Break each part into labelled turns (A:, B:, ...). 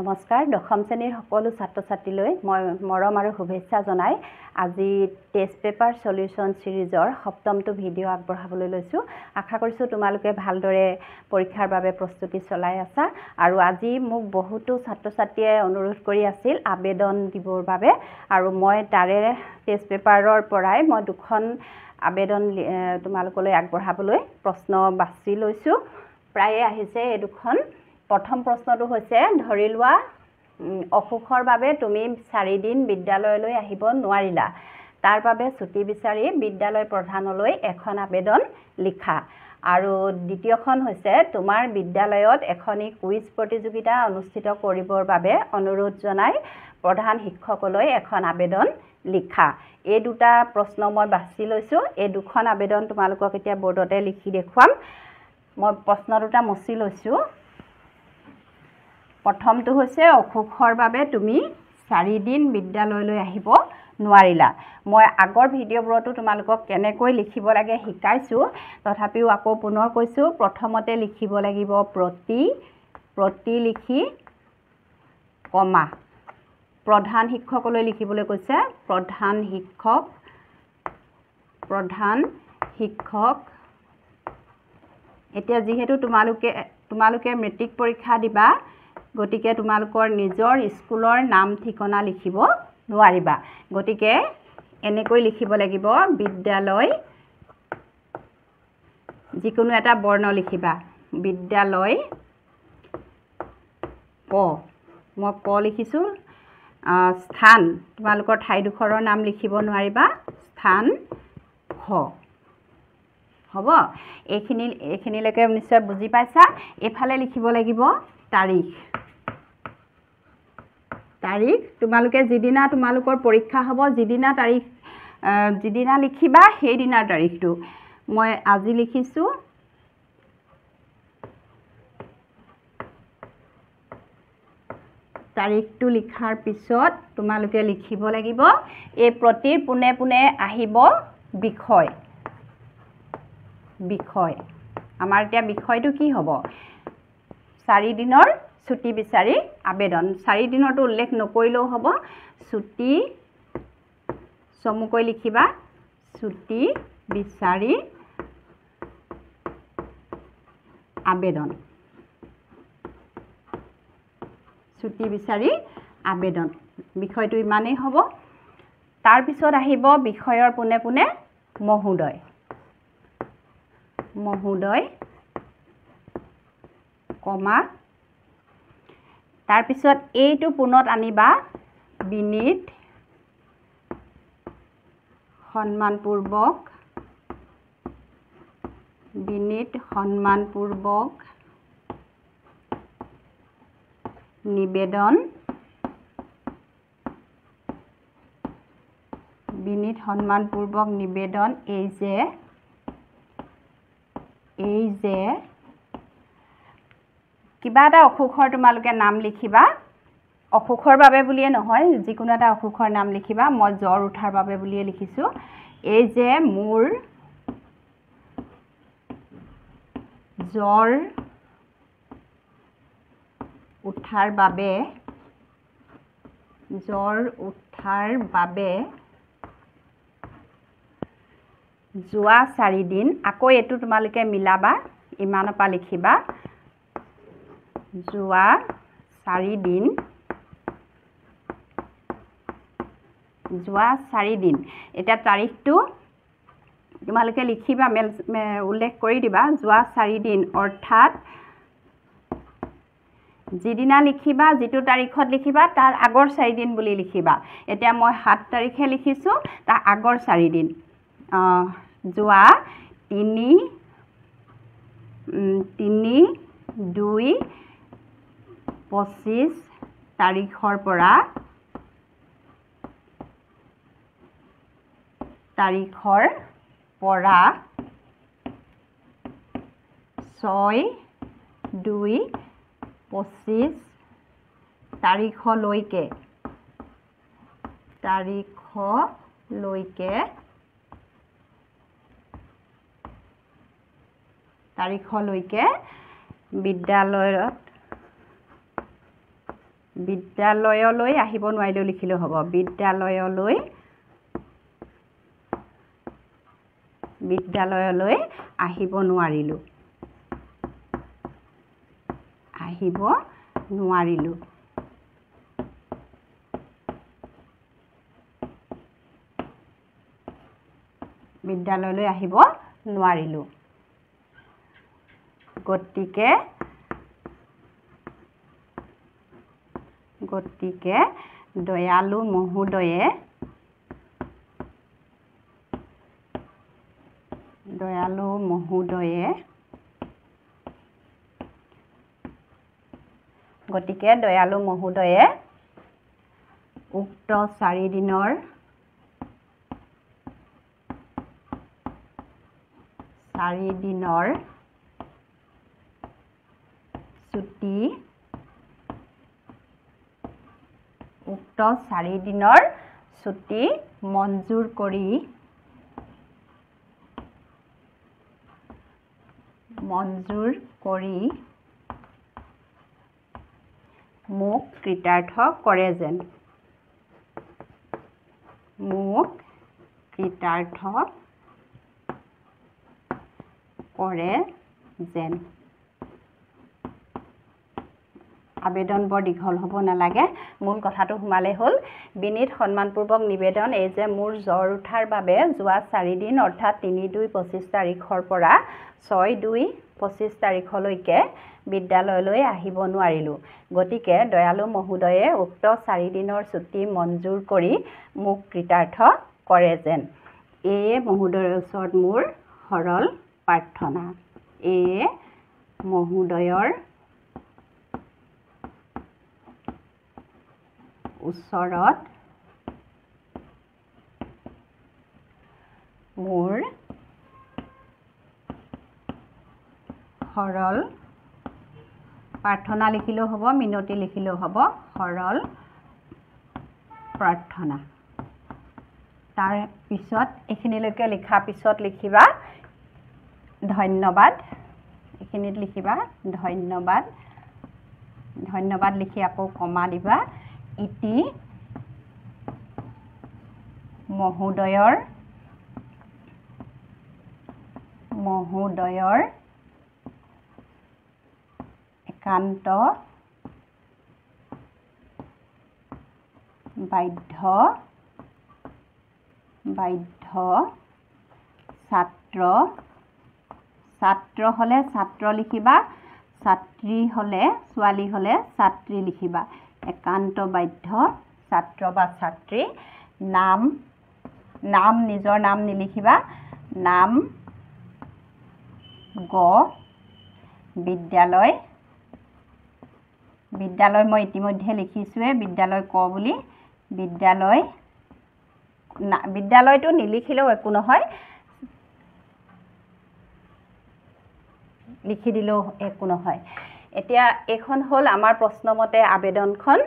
A: নমস্কাৰ দশম শ্ৰেণীৰ সকলো ছাত্ৰ ছাত্ৰীলৈ মই মৰম আৰু শুভেচ্ছা জনাই আজি টেষ্ট পেপাৰ সলিউশন সিৰিজৰ সপ্তমটো ভিডিঅ' আগবঢ়াবলৈ লৈছো আশা কৰিছো তোমালোকে ভালদৰে পৰীক্ষাৰ বাবে প্ৰস্তুতি চলাই আছা আৰু আজি মোক বহুতো ছাত্ৰ ছাত্ৰীয়ে অনুৰোধ কৰি আছিল আবেদন দিবৰ বাবে আৰু মই তাৰে টেষ্ট পেপাৰৰ পৰাই মই দুখন আবেদন তোমালোকলৈ আগবঢ়াবলৈ প্ৰশ্ন বাছি লৈছো প্ৰায় আহিছে এই দুখন প্ৰথম প্ৰশ্নটো হৈছে ধৰি লোৱা অসুখৰ বাবে তুমি 4 দিন বিদ্যালয়লৈ আহিব নোৱাৰিলা তাৰ বাবে ছুটি বিচাৰি বিদ্যালয় প্ৰধানলৈ এখন আবেদন লিখা আৰু দ্বিতীয়খন হৈছে তোমাৰ বিদ্যালয়ত এখনি কুইজ প্ৰতিযোগিতা অনুষ্ঠিত কৰিবৰ বাবে অনুৰোধ জনাই প্ৰধান শিক্ষকলৈ এখন আবেদন লিখা এই দুটা প্ৰশ্ন মই বাছি লৈছো এই দুখন আবেদন তোমালোকক এতিয়া বৰ্ডতে লিখি দেখুৱাম মই প্ৰশ্ন দুটা মচি লৈছো প্ৰথমটো হৈছে অসুখৰ বাবে তুমি 4 দিন বিদ্যালয়লৈ আহিব নোৱাৰিলা মই আগৰ ভিডিঅ'বোৰতো তোমালোকক কেনেকৈ লিখিব লাগে শিকাইছো তথাপিও আকৌ পুনৰ কৈছো প্ৰথমতে লিখিব লাগিব প্ৰতি লিখি কমা প্ৰধান শিক্ষকলৈ লিখিবলৈ কৈছে প্ৰধান শিক্ষক এতিয়া যেহেতু তোমালোকে মেট্ৰিক পৰীক্ষা দিবা গতিকে তোমালোকৰ নিজৰ স্কুলৰ নাম ঠিকনা লিখিব নোৱাৰিবা গতিকে এনেকৈ লিখিব লাগিব বিদ্যালয় যিকোনো এটা বৰ্ণ লিখিবা বিদ্যালয় মই ক লিখিছো স্থান তোমালোকৰ ঠাইডোখৰৰ নাম লিখিব নোৱাৰিবা স্থান খ হ'ব এইখিনিলৈকে নিশ্চয় বুজি পাইছা এফালে লিখিব লাগিব তাৰিখ তোমালোকে যিদিনা তোমালোকৰ পৰীক্ষা হ'ব যিদিনা লিখিবা সেই দিনাৰ তাৰিখটো মই আজি লিখিছো তাৰিখটো লিখাৰ পিছত তোমালোকে লিখিব লাগিব এই প্ৰতিৰ পুনে পুনে আহিব বিষয় আমাৰ এতিয়া বিষয়টো কি হ'ব 4 দিনৰ ছুটি বিচাৰি আবেদন 4 দিনৰটো উল্লেখ নকৰিলেও হ'ব ছুটি চমুকৈ লিখিবা ছুটি বিচাৰি আবেদন বিষয়টো ইমানেই হ'ব তাৰ পিছত আহিব বিষয়ৰ পুনে পুনে মহোদয় কমা তাৰ পিছত এইটো পুনত আনিবা বিনীত সন্মানপূৰ্বক নিবেদন এই যে কিবা এটা অসুখৰ তোমালোকে নাম লিখিবা অসুখৰ বাবে বুলিয়ে নহয় যিকোনো এটা অসুখৰ নাম লিখিবা মই জ্বৰ উঠাৰ বাবে বুলিয়ে লিখিছো এই যে মোৰ জ্বৰ উঠাৰ বাবে যোৱা 4 দিন আকৌ এটো তোমালোকে মিলাবা ইমানৰ পৰা লিখিবা যোৱা 4 দিন এটা তাৰিখটো তোমালোকে লিখিবা উল্লেখ কৰি দিবা যোৱা 4 দিন অৰ্থাৎ যিদিনা লিখিবা যিটো তাৰিখত লিখিবা তাৰ আগৰ 4 দিন বুলি লিখিবা এতিয়া মই 7 তাৰিখে লিখিছো তাৰ আগৰ 4 দিন যোৱা 3-2-25 তাৰিখৰ পৰা 6-2-25 তাৰিখলৈকে বিদ্যালয়লৈ আহিব নোৱাৰিলোঁ লিখিলেও হ'ব বিদ্যালয়লৈ আহিব নোৱাৰিলোঁ বিদ্যালয়লৈ আহিব নোৱাৰিলোঁ গতিকে দয়ালু মহোদয়ে উক্ত 4 দিনৰ ছুটি মঞ্জুৰ কৰি মোক কৃতাৰ্থ কৰে যেন আবেদন বৰ দীঘল হ'ব নালাগে মূল কথাটো সোমালে হ'ল বিনীত সন্মানপূৰ্বক নিবেদন এই যে মোৰ জ্বৰ উঠাৰ বাবে যোৱা 4 দিন অৰ্থাৎ 3-2-25 তাৰিখৰ পৰা 6-2-25 তাৰিখলৈকে বিদ্যালয়লৈ আহিব নোৱাৰিলোঁ গতিকে দয়ালু মহোদয়ে উক্ত 4 দিনৰ ছুটি মঞ্জুৰ কৰি মোক কৃতাৰ্থ কৰে যেন এই মহোদয়ৰ ওচৰত মোৰ সৰল প্ৰাৰ্থনা মোৰ সৰল প্ৰাৰ্থনা লিখিলেও হ'ব মিনতি লিখিলেও হ'ব সৰল প্ৰাৰ্থনা তাৰ পিছত এইখিনিলৈকে লিখা পিছত লিখিবা ধন্যবাদ এইখিনিত লিখিবা ধন্যবাদ লিখি আকৌ কমা দিবা ইতি মহোদয়ৰ একান্ত বাধ্য ছাত্ৰ হলে ছাত্ৰ লিখিবা ছাত্ৰী হলে ছোৱালী হলে ছাত্ৰী লিখিবা একান্ত বাধ্য ছাত্ৰ বা ছাত্ৰী নাম নিজৰ নাম নিলিখিবা নাম বিদ্যালয় মই ইতিমধ্যে লিখিছোৱে বিদ্যালয় বুলি বিদ্যালয়টো নিলিখিলেও একো নহয় লিখি দিলেও একো নহয় এতিয়া এখন হ'ল আমাৰ প্ৰশ্নমতে আবেদনখন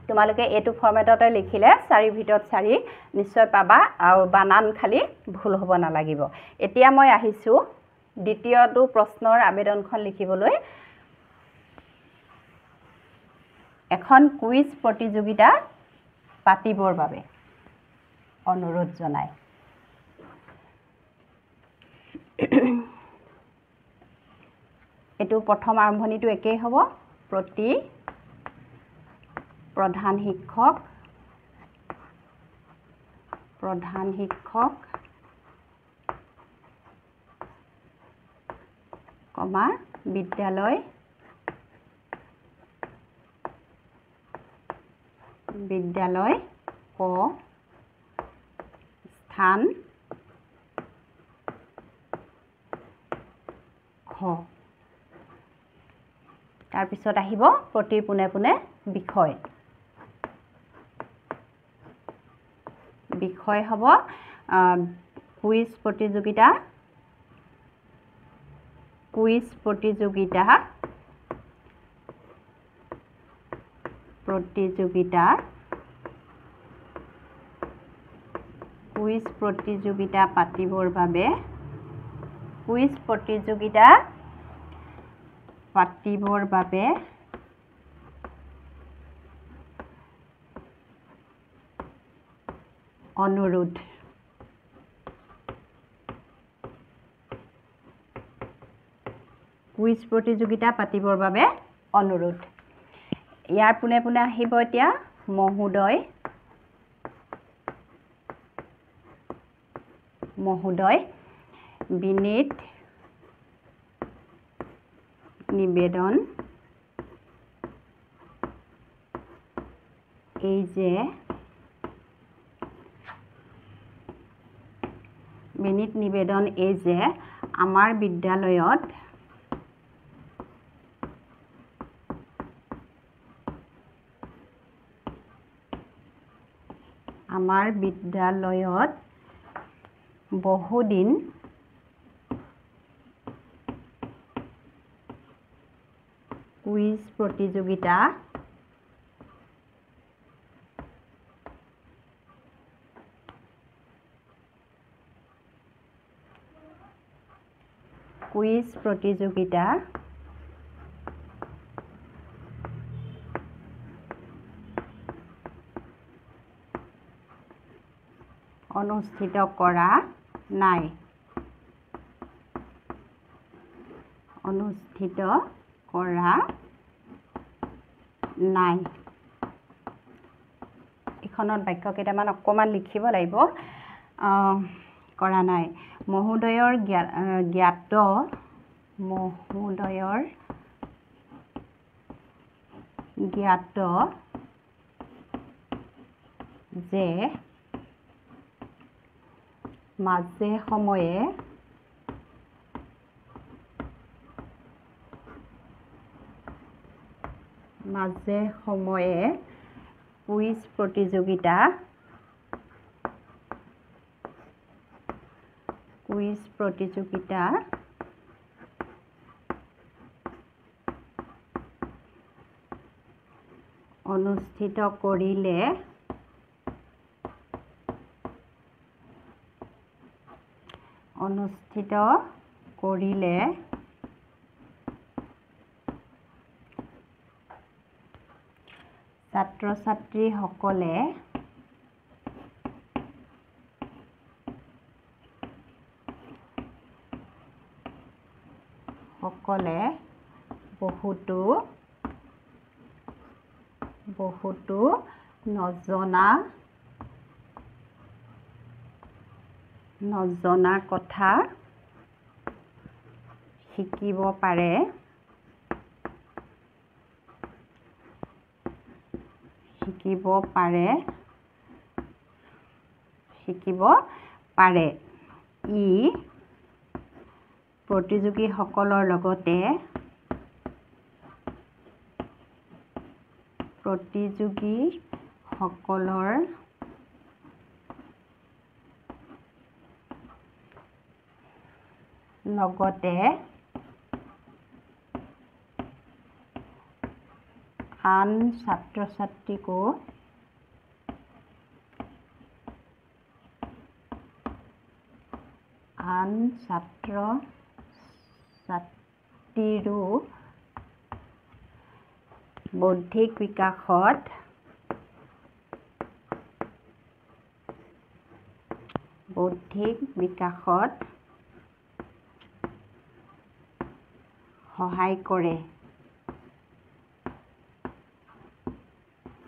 A: তোমালোকে এইটো ফৰমেটতে লিখিলে 4 ভিতৰত 4 নিশ্চয় পাবা আৰু বানান খালি ভুল হ'ব নালাগিব এতিয়া মই আহিছো দ্বিতীয়টো প্ৰশ্নৰ আবেদনখন লিখিবলৈ এখন কুইজ প্ৰতিযোগিতা পাতিবৰ বাবে অনুৰোধ জনাই এটো প্ৰথম আৰম্ভণিটো একেই হ'ব প্ৰতি প্ৰধান শিক্ষক কমা বিদ্যালয় ক স্থান খ তাৰ পিছত আহিব প্ৰতি পুনে পুনে বিষয় হ'ব কুইজ প্ৰতিযোগিতা পাতিবৰ বাবে অনুৰোধ কুইজ প্ৰতিযোগিতা পাতিবৰ বাবে অনুৰোধ ইয়াৰ পুনে পুনে আহিব এতিয়া মহোদয় বিনীত নিবেদন এই যে আমাৰ বিদ্যালয়ত বহুদিন কুইজ প্ৰতিযোগিতা অনুষ্ঠিত কৰা নাই এইখনত বাক্য কেইটামান অকমান লিখিব লাগিব কৰা নাই মহোদয়ৰ জ্ঞাত যে মাজে সময়ে কুইজ প্ৰতিযোগিতা অনুষ্ঠিত কৰিলে ছাত্ৰ ছাত্ৰীসকলে বহুতো নজনা কথা শিকিব পাৰে ই প্ৰতিযোগীসকলৰ লগতে আন ছাত্ৰ ছাত্ৰীকো বৌদ্ধিক বিকাশত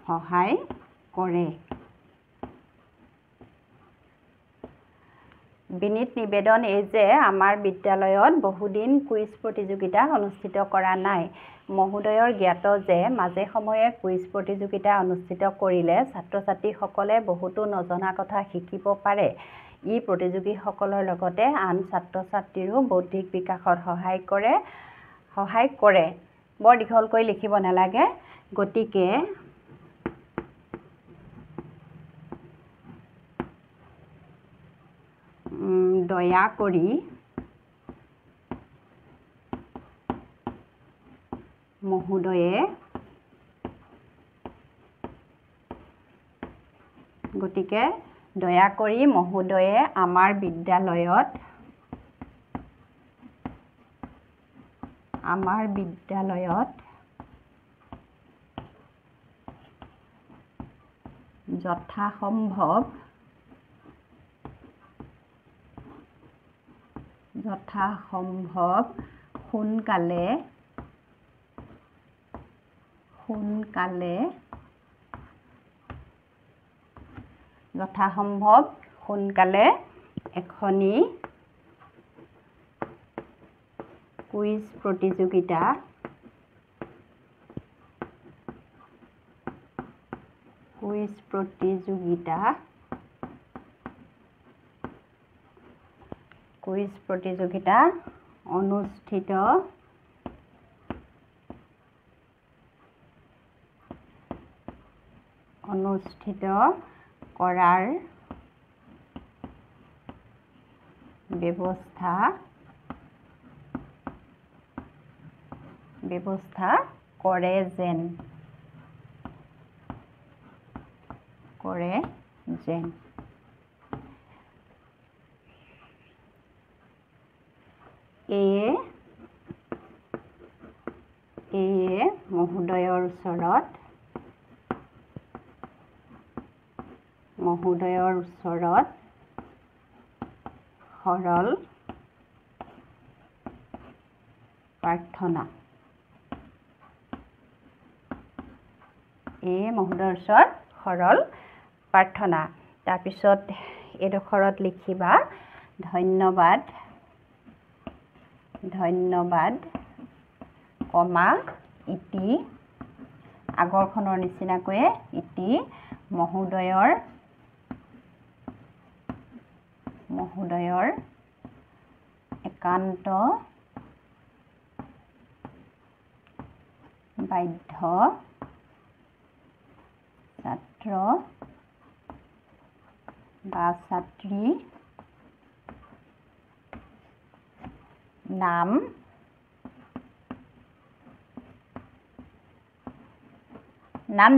A: সহায় কৰে বিনীত নিবেদন এই যে আমাৰ বিদ্যালয়ত বহুদিন কুইজ প্ৰতিযোগিতা অনুষ্ঠিত কৰা নাই মহোদয়ৰ জ্ঞাত যে মাজে সময়ে কুইজ প্ৰতিযোগিতা অনুষ্ঠিত কৰিলে ছাত্ৰ ছাত্ৰীসকলে বহুতো নজনা কথা শিকিব পাৰে ই প্ৰতিযোগীসকলৰ লগতে আন ছাত্ৰ ছাত্ৰীৰো বৌদ্ধিক বিকাশত সহায় কৰে বৰ দীঘলকৈ লিখিব নালাগে গতিকে দয়া কৰি মহোদয়ে আমাৰ বিদ্যালয়ত যথাসম্ভৱ যথাসম্ভৱ সোনকালে এখনি কুইজ প্ৰতিযোগিতা অনুষ্ঠিত কৰাৰ ব্যৱস্থা কৰে যেন এয়ে মহোদয়ৰ ওচৰত সৰল প্ৰাৰ্থনা তাৰপিছত এডোখৰত লিখিবা ধন্যবাদ কমা ইতি আগৰখনৰ নিচিনাকৈয়ে ইতি মহোদয়ৰ একান্ত বাধ্য ছাত্ৰ বা ছাত্ৰী নাম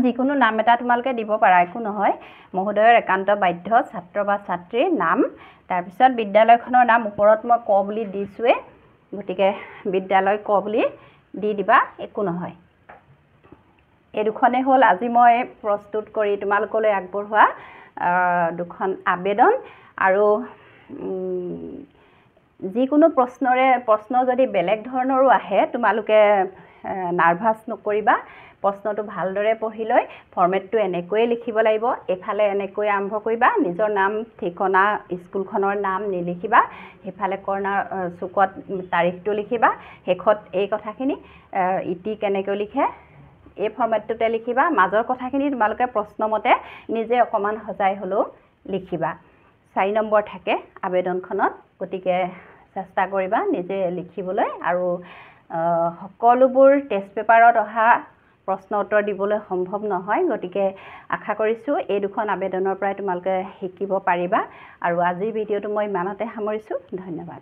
A: যিকোনো নাম এটা তোমালোকে দিব পাৰা, একো নহয়। মহোদয়ৰ একান্ত বাধ্য ছাত্ৰ বা ছাত্ৰীৰ নাম, তাৰপিছত বিদ্যালয়খনৰ নাম ওপৰত মই ক বুলি দিছোঁৱে, গতিকে বিদ্যালয় ক বুলি দি দিবা, একো নহয়। এই দুখনেই হ'ল আজি মই প্ৰস্তুত কৰি তোমালোকলৈ আগবঢ়োৱা দুখন আবেদন। আৰু যিকোনো প্ৰশ্ন যদি বেলেগ ধৰণৰো আহে তোমালোকে নাৰ্ভাছ নকৰিবা, প্ৰশ্নটো ভালদৰে পঢ়ি লৈ ফৰ্মেটটো এনেকৈয়ে লিখিব লাগিব। এফালে এনেকৈ আৰম্ভ কৰিবা, নিজৰ নাম ঠিকনা স্কুলখনৰ নাম নিলিখিবা, সেইফালে কৰ্ণাৰ চুকত তাৰিখটো লিখিবা, শেষত এই কথাখিনি ইতি কেনেকৈ লিখে এই ফৰ্মেটটোতে লিখিবা, মাজৰ কথাখিনি তোমালোকে প্ৰশ্নমতে নিজে অকণমান সজাই হ'লেও লিখিবা। 4 নম্বৰ থাকে আবেদনখনত, গতিকে চেষ্টা কৰিবা নিজে লিখিবলৈ। আৰু সকলোবোৰ টেষ্ট পেপাৰত অহা প্ৰশ্ন উত্তৰ দিবলৈ সম্ভৱ নহয়, গতিকে আশা কৰিছোঁ এই দুখন আবেদনৰ পৰাই তোমালোকে শিকিব পাৰিবা। আৰু আজিৰ ভিডিঅ'টো মই ইমানতে সামৰিছোঁ। ধন্যবাদ।